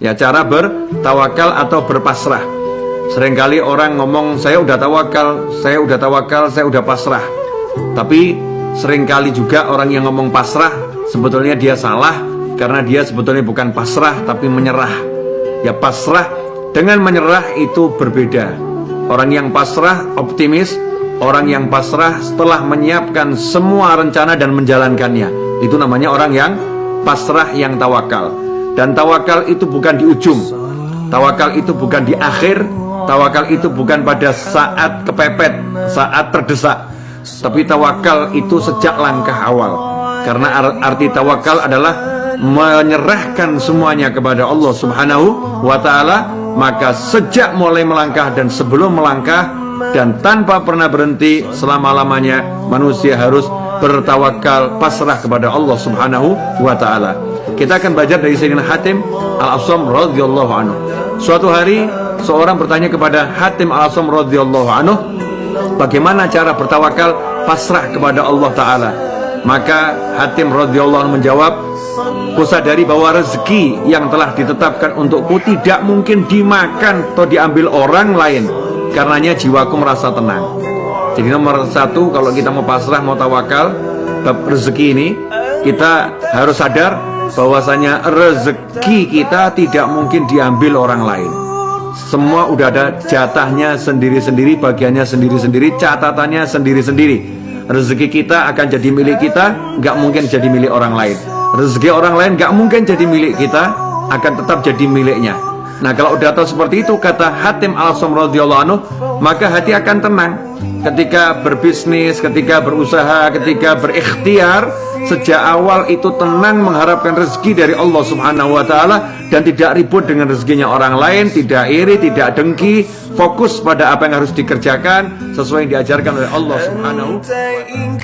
Ya, cara bertawakal atau berpasrah. Seringkali orang ngomong saya udah tawakal, saya udah pasrah. Tapi seringkali juga orang yang ngomong pasrah sebetulnya dia salah, karena dia sebetulnya bukan pasrah tapi menyerah. Ya, pasrah dengan menyerah itu berbeda. Orang yang pasrah optimis, orang yang pasrah setelah menyiapkan semua rencana dan menjalankannya. Itu namanya orang yang pasrah, yang tawakal. Dan tawakal itu bukan di ujung, tawakal itu bukan di akhir, tawakal itu bukan pada saat kepepet, saat terdesak, tapi tawakal itu sejak langkah awal. Karena arti tawakal adalah menyerahkan semuanya kepada Allah Subhanahu wa ta'ala. Maka sejak mulai melangkah dan sebelum melangkah dan tanpa pernah berhenti selama-lamanya, manusia harus bertawakal, pasrah kepada Allah Subhanahu wa ta'ala. Kita akan belajar dari Sayyidina Hatim Al-Asam radhiyallahu anhu. Suatu hari seorang bertanya kepada Hatim Al-Asam radhiyallahu anhu, bagaimana cara bertawakal, pasrah kepada Allah Ta'ala. Maka Hatim radhiyallahu anhu menjawab, kusadari bahwa rezeki yang telah ditetapkan untukku tidak mungkin dimakan atau diambil orang lain, karenanya jiwaku merasa tenang. Jadi nomor satu, kalau kita mau pasrah, mau tawakal bab rezeki ini, kita harus sadar bahwasanya rezeki kita tidak mungkin diambil orang lain. Semua udah ada jatahnya sendiri-sendiri, bagiannya sendiri-sendiri, catatannya sendiri-sendiri. Rezeki kita akan jadi milik kita, nggak mungkin jadi milik orang lain. Rezeki orang lain nggak mungkin jadi milik kita, akan tetap jadi miliknya. Nah, kalau udah tahu seperti itu, kata Hatim Al-Asam radhiyallahu anhu, maka hati akan tenang ketika berbisnis, ketika berusaha, ketika berikhtiar. Sejak awal itu tenang mengharapkan rezeki dari Allah Subhanahu wa ta'ala, dan tidak ribut dengan rezekinya orang lain, tidak iri, tidak dengki, fokus pada apa yang harus dikerjakan sesuai yang diajarkan oleh Allah Subhanahu wa ta'ala.